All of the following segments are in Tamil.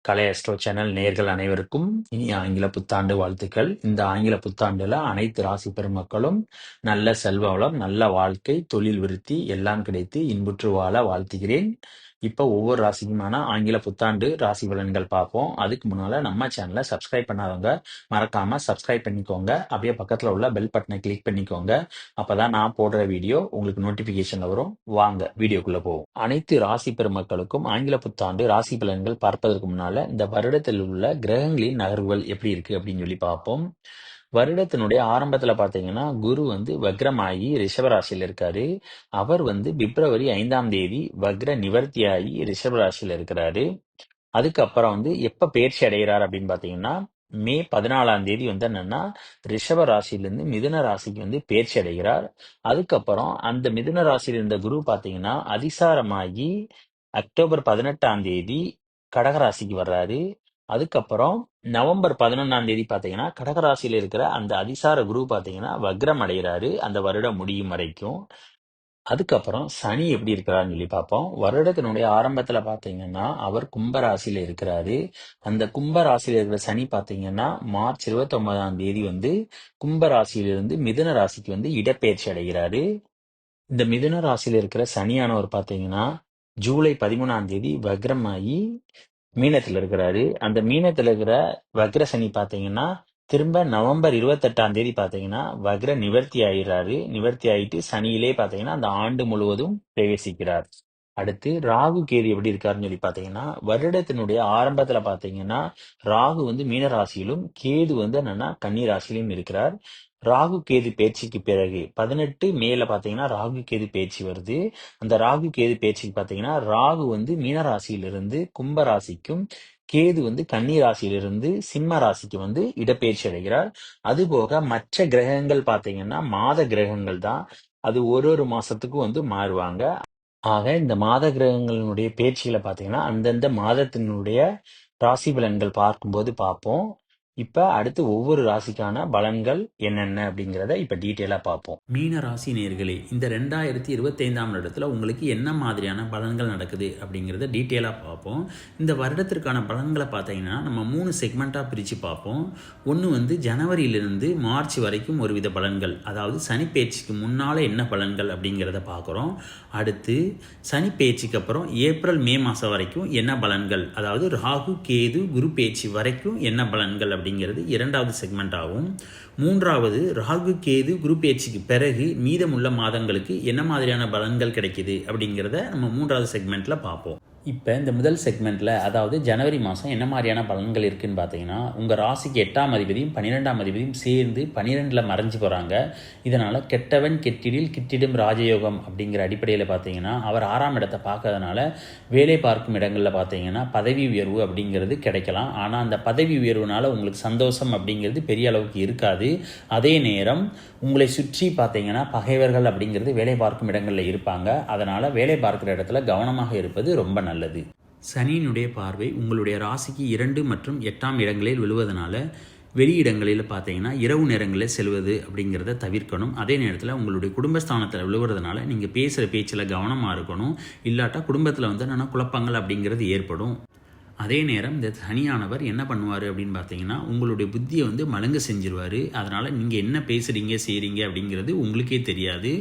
கலை அஸ்ட்ரோ சேனல் நேயர்கள் அனைவருக்கும் இனிய ஆங்கில புத்தாண்டு வாழ்த்துக்கள். இந்த ஆங்கில புத்தாண்டுல அனைத்து ராசி பெருமக்களும் நல்ல செல்வ வளம், நல்ல வாழ்க்கை, தொழில் விருத்தி எல்லாம் கிடைத்து இன்புற்று வாழ வாழ்த்துகிறேன். இப்போ ஒவ்வொரு ராசிக்குமான ஆங்கில புத்தாண்டு ராசி பலன்கள் பார்ப்போம். அதுக்கு முன்னால நம்ம சேனலை சப்ஸ்கிரைப் பண்ணாதவங்க மறக்காம சப்ஸ்கிரைப் பண்ணிக்கோங்க. அப்படியே பக்கத்துல உள்ள பெல் பட்டனை கிளிக் பண்ணிக்கோங்க. அப்பதான் நான் போடுற வீடியோ உங்களுக்கு நோட்டிபிகேஷன்ல வரும். வாங்க வீடியோக்குள்ள போவோம். அனைத்து ராசி பெருமக்களுக்கும் ஆங்கில புத்தாண்டு ராசி பலன்கள் பார்ப்பதற்கு முன்னால இந்த வருடத்தில் உள்ள கிரகங்களின் நகர்வுகள் எப்படி இருக்கு அப்படின்னு சொல்லி பார்ப்போம். வருடத்தினுடைய ஆரம்பத்துல பாத்தீங்கன்னா குரு வக்ரமாகி ரிஷபராசியில இருக்காரு. அவர் பிப்ரவரி 5ஆம் தேதி வக்ர நிவர்த்தியாகி ரிஷபராசியில இருக்கிறாரு. அதுக்கப்புறம் எப்ப பயிற்சி அடைகிறார் அப்படின்னு பாத்தீங்கன்னா மே 14ஆம் தேதி என்னன்னா ரிஷப ராசியிலிருந்து மிதுன ராசிக்கு பயிற்சி அடைகிறார். அதுக்கப்புறம் அந்த மிதுன ராசியில் இருந்த குரு பாத்தீங்கன்னா அதிசாரமாகி அக்டோபர் 18ஆம் தேதி கடகராசிக்கு வர்றாரு. அதுக்கப்புறம் நவம்பர் 11ஆம் தேதி பாத்தீங்கன்னா கடகராசியில இருக்கிற அந்த அதிசார குரு பாத்தீங்கன்னா வக்ரம் அடைகிறாரு அந்த வருடம் முடியும் வரைக்கும். அதுக்கப்புறம் சனி எப்படி இருக்கிறாருன்னு சொல்லி பார்ப்போம். வருடத்தினுடைய ஆரம்பத்துல பாத்தீங்கன்னா அவர் கும்பராசியில இருக்கிறாரு. அந்த கும்பராசியில இருக்கிற சனி பாத்தீங்கன்னா மார்ச் 29ஆம் தேதி கும்பராசியிலிருந்து மிதுன ராசிக்கு இடப்பெயர்ச்சி அடைகிறாரு. இந்த மிதுன ராசியில இருக்கிற சனியானவர் பாத்தீங்கன்னா ஜூலை 13ஆம் தேதி வக்ரமாகி மீனத்துல இருக்கிறாரு. அந்த மீனத்துல இருக்கிற வக்ர சனி பாத்தீங்கன்னா திரும்ப நவம்பர் 28ஆம் தேதி பாத்தீங்கன்னா வக்ர நிவர்த்தி ஆயிடுறாரு. நிவர்த்தி ஆயிட்டு சனியிலே பாத்தீங்கன்னா அந்த ஆண்டு முழுவதும் பிரவேசிக்கிறார். அடுத்து ராகு கேது எப்படி இருக்காருன்னு சொல்லி பாத்தீங்கன்னா வருடத்தினுடைய ஆரம்பத்துல பாத்தீங்கன்னா ராகு மீன ராசியிலும் கேது என்னன்னா கன்னி ராசியிலும் இருக்கிறார். ராகு கேது பேச்சுக்கு பிறகு 18 மேல பாத்தீங்கன்னா ராகு கேது பேச்சு வருது. அந்த ராகு கேது பேச்சுக்கு பாத்தீங்கன்னா ராகு மீன ராசியிலிருந்து கும்ப ராசிக்கும் கேது கன்னி ராசியிலிருந்து சிம்ம ராசிக்கு இடப்பெயர்ச்சி அடைகிறார். அதுபோக மற்ற கிரகங்கள் பாத்தீங்கன்னா மாத கிரகங்கள் தான். அது ஒரு மாசத்துக்கும் மாறுவாங்க. ஆக இந்த மாத கிரகங்களினுடைய பேச்சுகளை பாத்தீங்கன்னா அந்தந்த மாதத்தினுடைய ராசி பலன்கள் பார்க்கும்போது பார்ப்போம். இப்ப அடுத்து ஒவ்வொரு ராசிக்கான பலன்கள் என்னென்ன அப்படிங்கிறத இப்ப டீட்டெயிலா பார்ப்போம். மீன ராசி நேர்களே, இந்த 2025ஆம் வருடத்துல உங்களுக்கு என்ன மாதிரியான பலன்கள் நடக்குது அப்படிங்கிறத டீட்டெயிலா பார்ப்போம். இந்த வருடத்திற்கான பலன்களை பார்த்தீங்கன்னா நம்ம 3 செக்மெண்டா பிரிச்சு பார்ப்போம். ஒன்று ஜனவரியிலிருந்து மார்ச் வரைக்கும் ஒரு வித பலன்கள், அதாவது சனி பேச்சுக்கு முன்னால என்ன பலன்கள் அப்படிங்கிறத பார்க்குறோம். அடுத்து சனி பேச்சுக்கு அப்புறம் ஏப்ரல் மே மாதம் வரைக்கும் என்ன பலன்கள், அதாவது ராகு கேது குரு பேச்சு வரைக்கும் என்ன பலன்கள் அப்படிங்கிறது இரண்டாவது செக்மெண்ட் ஆகும். மூன்றாவது ராகு கேது குரு பேச்சுக்கு பிறகு மீதமுள்ள மாதங்களுக்கு என்ன மாதிரியான பலன்கள் கிடைக்குது அப்படிங்கிறத நம்ம மூன்றாவது செக்மெண்ட்ல பார்ப்போம். இப்போ இந்த முதல் செக்மெண்ட்டில், அதாவது ஜனவரி மாதம் என்ன மாதிரியான பலன்கள் இருக்குதுன்னு பார்த்தீங்கன்னா உங்கள் ராசிக்கு 8ஆம் அதிபதியும் 12ஆம் அதிபதியும் சேர்ந்து 12ல் மறைஞ்சு போகிறாங்க. இதனால் கெட்டவன் கெட்டிடில் கிட்டிடும் ராஜயோகம் அப்படிங்கிற அடிப்படையில் பார்த்தீங்கன்னா அவர் 6ஆம் இடத்தை பார்க்கறதுனால வேலை பார்க்கும் இடங்களில் பார்த்தீங்கன்னா பதவி உயர்வு அப்படிங்கிறது கிடைக்கலாம். ஆனால் அந்த பதவி உயர்வுனால உங்களுக்கு சந்தோஷம் அப்படிங்கிறது பெரிய அளவுக்கு இருக்காது. அதே நேரம் உங்களை சுற்றி பார்த்தீங்கன்னா பகைவர்கள் அப்படிங்கிறது வேலை பார்க்கும் இடங்களில் இருப்பாங்க. அதனால் வேலை பார்க்குற இடத்துல கவனமாக இருப்பது ரொம்ப நல்லது. சனியினுடைய பார்வை உங்களுடைய ராசிக்கு 2 மற்றும் 8ஆம் இடங்களில் விழுவதனால வெளியிடங்களில் பார்த்தீங்கன்னா இரவு நேரங்களில் செல்வது அப்படிங்கிறத தவிர்க்கணும். அதே நேரத்தில் உங்களுடைய குடும்பஸ்தானத்தில் விழுவுறதுனால நீங்கள் பேசுகிற பேச்சில் கவனமாக இருக்கணும். இல்லாட்டா குடும்பத்தில் என்னென்னா குழப்பங்கள் அப்படிங்கிறது ஏற்படும். அதே நேரம் இந்த சனியானவர் என்ன பண்ணுவார் அப்படின்னு பார்த்தீங்கன்னா உங்களுடைய புத்தியை மழுங்க செஞ்சிருவார். அதனால் நீங்கள் என்ன பேசுகிறீங்க செய்கிறீங்க அப்படிங்கிறது உங்களுக்கே தெரியாது.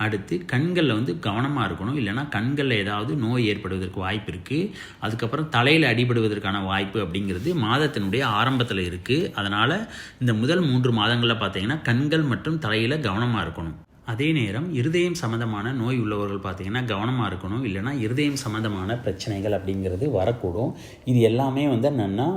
அடுத்து கண்களில் கவனமாக இருக்கணும். இல்லைனா கண்களில் ஏதாவது நோய் ஏற்படுவதற்கு வாய்ப்பு இருக்குது. அதுக்கப்புறம் தலையில் அடிபடுவதற்கான வாய்ப்பு அப்படிங்கிறது மாதத்தினுடைய ஆரம்பத்தில் இருக்குது. அதனால் இந்த முதல் 3 மாதங்களில் பார்த்தீங்கன்னா கண்கள் மற்றும் தலையில் கவனமாக இருக்கணும். அதே நேரம் இருதயம் சம்மந்தமான நோய் உள்ளவர்கள் பார்த்தீங்கன்னா கவனமாக இருக்கணும். இல்லைனா இருதயம் சம்மந்தமான பிரச்சனைகள் அப்படிங்கிறது வரக்கூடும். இது எல்லாமே என்னென்னா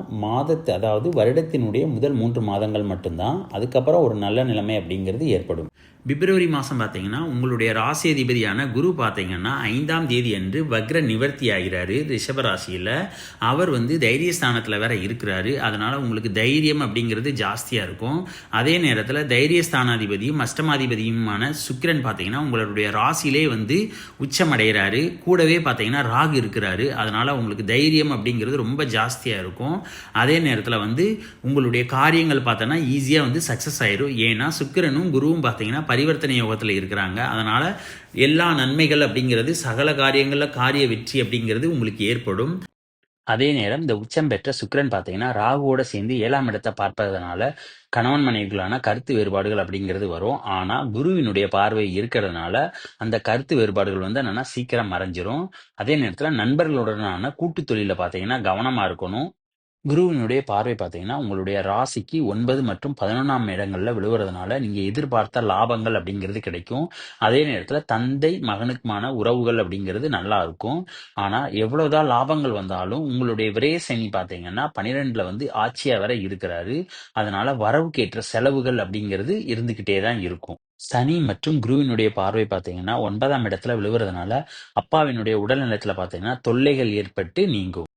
அதாவது வருடத்தினுடைய முதல் 3 மாதங்கள் மட்டும்தான். அதுக்கப்புறம் ஒரு நல்ல நிலைமை அப்படிங்கிறது ஏற்படும். பிப்ரவரி மாதம் பார்த்தீங்கன்னா உங்களுடைய ராசி அதிபதியான குரு பார்த்தீங்கன்னா 5ஆம் தேதி அன்று வக்ர நிவர்த்தி ஆகிறாரு ரிஷபராசியில். அவர் தைரியஸ்தானத்தில் வேற இருக்கிறாரு. அதனால் உங்களுக்கு தைரியம் அப்படிங்கிறது ஜாஸ்தியாக இருக்கும். அதே நேரத்தில் தைரியஸ்தானாதிபதியும் அஷ்டமாதிபதியுமான சுக்கிரன் பார்த்தீங்கன்னா உங்களுடைய ராசியிலே உச்சமடைகிறாரு. கூடவே பார்த்தீங்கன்னா ராகு இருக்கிறாரு. அதனால் உங்களுக்கு தைரியம் அப்படிங்கிறது ரொம்ப ஜாஸ்தியாக இருக்கும். அதே நேரத்தில் உங்களுடைய காரியங்கள் பார்த்தோன்னா ஈஸியாக சக்ஸஸ் ஆயிரும். ஏன்னா சுக்கிரனும் குருவும் பார்த்தீங்கன்னா பரிவர்த்தனை யோகத்தில் இருக்கிறாங்க. அதனால் எல்லா நன்மைகள் அப்படிங்கிறது சகல காரியங்களில் காரிய வெற்றி அப்படிங்கிறது உங்களுக்கு ஏற்படும். அதே நேரம் இந்த உச்சம் பெற்ற சுக்கிரன் பார்த்தீங்கன்னா, ராகுவோட சேர்ந்து 7ஆம் இடத்த பார்ப்பதனால, கணவன் மனைவிகளான கருத்து வேறுபாடுகள் அப்படிங்கிறது வரும். ஆனா, குருவினுடைய பார்வை இருக்கிறதுனால, அந்த கருத்து வேறுபாடுகள் வந்து என்னன்னா சீக்கிரம் மறைஞ்சிரும். அதே நேரத்தில நண்பர்களுடனான கூட்டு தொழில்ல பார்த்தீங்கன்னா, கவனமா இருக்கணும். குருவினுடைய பார்வை பார்த்தீங்கன்னா, உங்களுடைய ராசிக்கு 9 மற்றும் 11ஆம் இடங்கள்ல விழுவுறதுனால, நீங்க எதிர்பார்த்த லாபங்கள் அப்படிங்கிறது கிடைக்கும். அதே நேரத்தில தந்தை, மகனுக்குமான உறவுகள் அப்படிங்கிறது நல்லா இருக்கும். ஆனா, எவ்வளவுதான் லாபங்கள் வந்தாலும், உங்களுடைய விரய சனி பார்த்தீங்கன்னா, 12ல வந்து ஆட்சியா வேற இருக்கிறாரு. அதனால வரவுக்கேற்ற செலவுகள் அப்படிங்கிறது இருந்துகிட்டே தான் இருக்கும். சனி மற்றும் குருவினுடைய பார்வை பார்த்தீங்கன்னா, 9ஆம் இடத்துல விழுவுறதுனால, அப்பாவினுடைய உடல் நலத்தில பார்த்தீங்கன்னா, தொல்லைகள் ஏற்பட்டு நீங்கும்.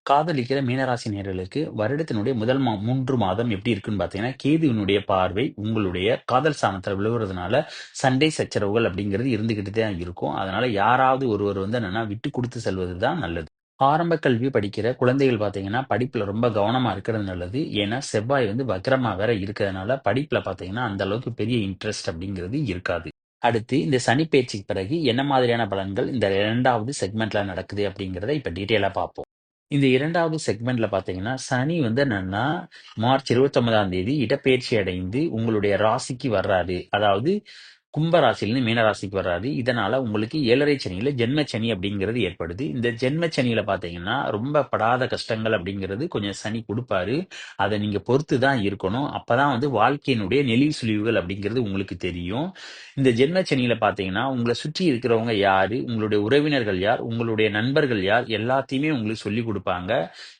காதலிக்கிற மீனராசி நேயர்களுக்கு வருடத்தினுடைய முதல் 3 மாதம் எப்படி இருக்குன்னு பார்த்தீங்கன்னா, கேதுவினுடைய பார்வை உங்களுடைய காதல் ஸ்தானத்துல விழுவுறதுனால, சண்டை சச்சரவுகள் அப்படிங்கிறது இருந்துகிட்டு தான் இருக்கும். அதனால யாராவது ஒருவர் வந்து என்னன்னா விட்டு குடுத்து செல்வது தான் நல்லது. ஆரம்ப கல்வி படிக்கிற குழந்தைகள் பார்த்தீங்கன்னா, படிப்புல ரொம்ப கவனமா இருக்கிறது நல்லது. ஏன்னா, செவ்வாய் வந்து வக்ரமா வேற இருக்கிறதுனால, படிப்புல பார்த்தீங்கன்னா, அந்த அளவுக்கு பெரிய இன்ட்ரெஸ்ட் அப்படிங்கிறது இருக்காது. அடுத்து இந்த சனி பெயர்ச்சிக்கு பிறகு என்ன மாதிரியான பலன்கள் இந்த 2வது செக்மெண்ட்ல நடக்குது அப்படிங்கிறத இப்ப டீட்டெயிலா பார்ப்போம். இந்த 2வது செக்மெண்ட்ல பார்த்தீங்கன்னா, சனி வந்து என்னன்னா, மார்ச் 29ஆம் தேதி இடப்பெயர்ச்சி அடைந்து உங்களுடைய ராசிக்கு வர்றாரு. அதாவது கும்ப ராசியிலிருந்து மீன ராசிக்கு வர்றாரு. இதனால உங்களுக்கு 7.5 சனியில ஜென்ம சனி அப்படிங்கிறது ஏற்படுது. இந்த ஜென்ம சனியில பார்த்தீங்கன்னா, ரொம்ப படாத கஷ்டங்கள் அப்படிங்கிறது கொஞ்சம் சனி குடுப்பாரு. அத நீங்க பொறுத்து தான் இருக்கணும். அப்பதான் வந்து வாழ்க்கையினுடைய நெளிவு சுளிவுகள் அப்படிங்கிறது உங்களுக்கு தெரியும். இந்த ஜென்ம சனியில பார்த்தீங்கன்னா, உங்கள சுற்றி இருக்கிறவங்க யாரு? உங்களுடைய உறவினர்கள் யார்? உங்களுடைய நண்பர்கள் யார்? எல்லாத்தையுமே உங்களுக்கு சொல்லிக் குடுப்பாங்க.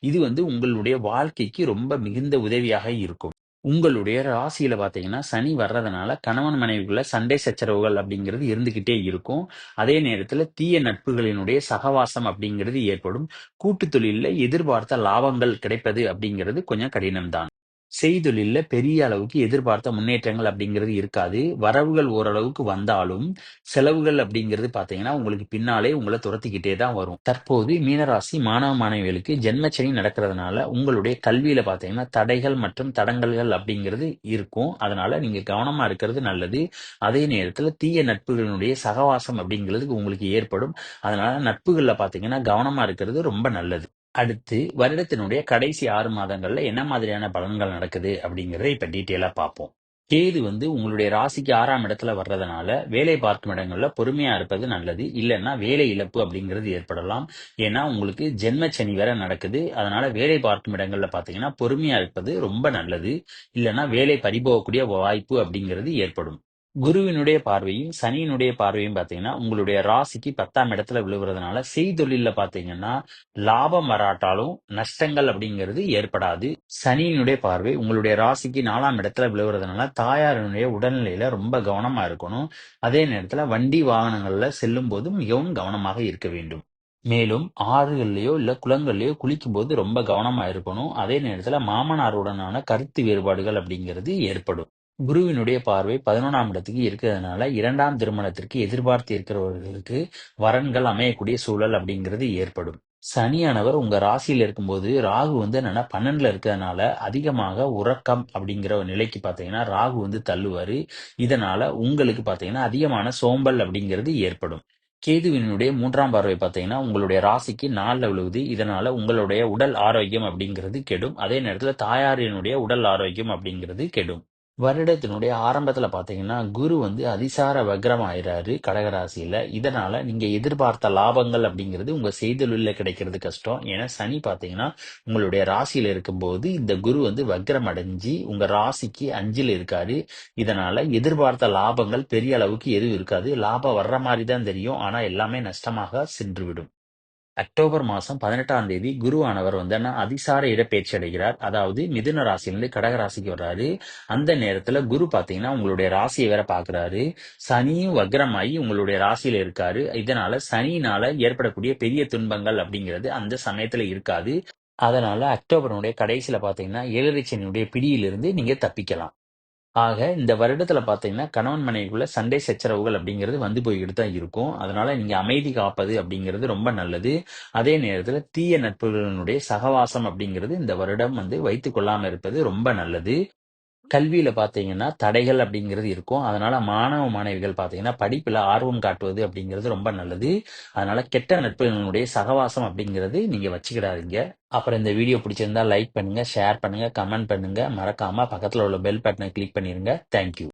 இது வந்து உங்களுடைய வாழ்க்கைக்கு ரொம்ப மிகுந்த உதவியாக இருக்கும். உங்களுடைய ராசியில பார்த்தீங்கன்னா, சனி வர்றதுனால கணவன் மனைவிக்குள்ள சண்டை சச்சரவுகள் அப்படிங்கிறது இருந்துகிட்டே இருக்கும். அதே நேரத்தில தீய நட்புகளினுடைய சகவாசம் அப்படிங்கிறது ஏற்படும். கூட்டுத் தொழில்ல எதிர்பார்த்த லாபங்கள் கிடைப்பது அப்படிங்கிறது கொஞ்சம் கடினம் தான். செய்தொழில்ல பெரிய அளவுக்கு எதிர்பார்த்த முன்னேற்றங்கள் அப்படிங்கிறது இருக்காது. வரவுகள் ஓரளவுக்கு வந்தாலும், செலவுகள் அப்படிங்கிறது பார்த்தீங்கன்னா, உங்களுக்கு பின்னாலே உங்கள துரத்திக்கிட்டே தான் வரும். தற்போது மீனராசி மாணவ, மாணவிகளுக்கு ஜென்மச்சனி நடக்கிறதுனால, உங்களுடைய கல்வியில பார்த்தீங்கன்னா, தடைகள் மற்றும் தடங்கல்கள் அப்படிங்கிறது இருக்கும். அதனால நீங்க கவனமா இருக்கிறது நல்லது. அதே நேரத்தில தீய நட்புகளினுடைய சகவாசம் அப்படிங்கிறது உங்களுக்கு ஏற்படும். அதனால நட்புகள்ல பார்த்தீங்கன்னா, கவனமா இருக்கிறது ரொம்ப நல்லது. அடுத்து வருடத்தினுடைய கடைசி 6 மாதங்கள்ல என்ன மாதிரியான பலன்கள் நடக்குது அப்படிங்கிறத இப்ப டீட்டெயிலா பார்ப்போம். கேது வந்து உங்களுடைய ராசிக்கு 6ஆம் இடத்துல வர்றதுனால, வேலை பார்க்கும் இடங்கள்ல பொறுமையா இருப்பது நல்லது. இல்லன்னா வேலை இழப்பு அப்படிங்கிறது ஏற்படலாம். ஏன்னா உங்களுக்கு ஜென்ம சனி வேற நடக்குது. அதனால வேலை பார்க்கும் இடங்கள்ல பார்த்தீங்கன்னா, பொறுமையா இருப்பது ரொம்ப நல்லது. இல்லன்னா வேலை பறிபோகக்கூடிய வாய்ப்பு அப்படிங்கிறது ஏற்படும். குருவினுடைய பார்வையும், சனியினுடைய பார்வையும் பார்த்தீங்கன்னா, உங்களுடைய ராசிக்கு 10ஆம் இடத்துல விழுவுறதுனால, செய்தொழில்ல பார்த்தீங்கன்னா, லாபம் வராட்டாலும் நஷ்டங்கள் அப்படிங்கிறது ஏற்படாது. சனியினுடைய பார்வை உங்களுடைய ராசிக்கு 4ஆம் இடத்துல விழுவுறதுனால, தாயாரினுடைய உடல்நிலையில ரொம்ப கவனமா இருக்கணும். அதே நேரத்தில வண்டி வாகனங்கள்ல செல்லும்போது மிகவும் கவனமாக இருக்க வேண்டும். மேலும் ஆறுகள்லயோ, இல்ல குளங்கள்லயோ குளிக்கும்போது ரொம்ப கவனமா இருக்கணும். அதே நேரத்தில மாமனாருடனான கருத்து வேறுபாடுகள் அப்படிங்கிறது ஏற்படும். குருவினுடைய பார்வை 11ஆம் இடத்துக்கு இருக்கிறதுனால, 2ஆம் திருமணத்திற்கு எதிர்பார்த்து இருக்கிறவர்களுக்கு வரன்கள் அமையக்கூடிய சூழல் அப்படிங்கிறது ஏற்படும். சனியானவர் உங்க ராசியில இருக்கும்போது, ராகு வந்து என்னன்னா 12ல இருக்கிறதுனால, அதிகமாக உறக்கம் அப்படிங்கிற ஒரு நிலைக்கு பார்த்தீங்கன்னா, ராகு வந்து தள்ளுவாரு. இதனால உங்களுக்கு பார்த்தீங்கன்னா, அதிகமான சோம்பல் அப்படிங்கிறது ஏற்படும். கேதுவினுடைய 3ஆம் பார்வை பார்த்தீங்கன்னா, உங்களுடைய ராசிக்கு 4ல விழுகுது. இதனால உங்களுடைய உடல் ஆரோக்கியம் அப்படிங்கிறது கெடும். அதே நேரத்தில தாயாரினுடைய உடல் ஆரோக்கியம் அப்படிங்கிறது கெடும். வருடத்தினுடைய ஆரம்பத்துல பார்த்தீங்கன்னா, குரு வந்து அதிசார வக்ரம் ஆயிறாரு கடகராசியில. இதனால நீங்க எதிர்பார்த்த லாபங்கள் அப்படிங்கிறது உங்க செய்தொழில்ல கிடைக்கிறது கஷ்டம். ஏன்னா சனி பார்த்தீங்கன்னா, உங்களுடைய ராசியில இருக்கும்போது, இந்த குரு வந்து வக்ரம் அடைஞ்சு உங்க ராசிக்கு 5ல இருக்காரு. இதனால எதிர்பார்த்த லாபங்கள் பெரிய அளவுக்கு எதுவும் இருக்காது. லாபம் வர்ற மாரி தான் தெரியும். ஆனா எல்லாமே நஷ்டமாக சென்றுவிடும். அக்டோபர் மாசம் 18ஆம் தேதி குருவானவர் வந்து அதிசார இடப்பெயர்ச்சி அடைகிறார். அதாவது மிதுன ராசியிலிருந்து கடக ராசிக்கு வர்றாரு. அந்த நேரத்துல குரு பார்த்தீங்கன்னா, உங்களுடைய ராசியை வேற பார்க்குறாரு. சனியும் வக்ரமாயி உங்களுடைய ராசியில இருக்காரு. இதனால சனியினால ஏற்படக்கூடிய பெரிய துன்பங்கள் அப்படிங்கிறது அந்த சமயத்துல இருக்காது. அதனால அக்டோபருடைய கடைசியில பார்த்தீங்கன்னா, 7.5 சனியுடைய பிடியிலிருந்து நீங்க தப்பிக்கலாம். ஆக, இந்த வருடத்துல பார்த்தீங்கன்னா, கணவன் மனைவிக்குள்ள சண்டை சச்சரவுகள் அப்படிங்கிறது வந்து போய்க்கிட்டு தான் இருக்கும். அதனால நீங்க அமைதி காப்பது அப்படிங்கிறது ரொம்ப நல்லது. அதே நேரத்துல தீய நட்புகளினுடைய சகவாசம் அப்படிங்கிறது இந்த வருடம் வந்து வைத்துக் கொள்ளாம இருப்பது ரொம்ப நல்லது. கல்வியில பார்த்தீங்கன்னா, தடைகள் அப்படிங்கிறது இருக்கும். அதனால மாணவ, மாணவிகள் பார்த்தீங்கன்னா, படிப்புல ஆர்வம் காட்டுவது அப்படிங்கிறது ரொம்ப நல்லது. அதனால கெட்ட நட்புகளுடைய சகவாசம் அப்படிங்கிறது நீங்க வச்சுக்கிடாதீங்க. அப்புறம் இந்த வீடியோ பிடிச்சிருந்தா லைக் பண்ணுங்க, ஷேர் பண்ணுங்க, கமெண்ட் பண்ணுங்க. மறக்காம பக்கத்துல உள்ள பெல் பட்டனை கிளிக் பண்ணிருங்க. Thank you.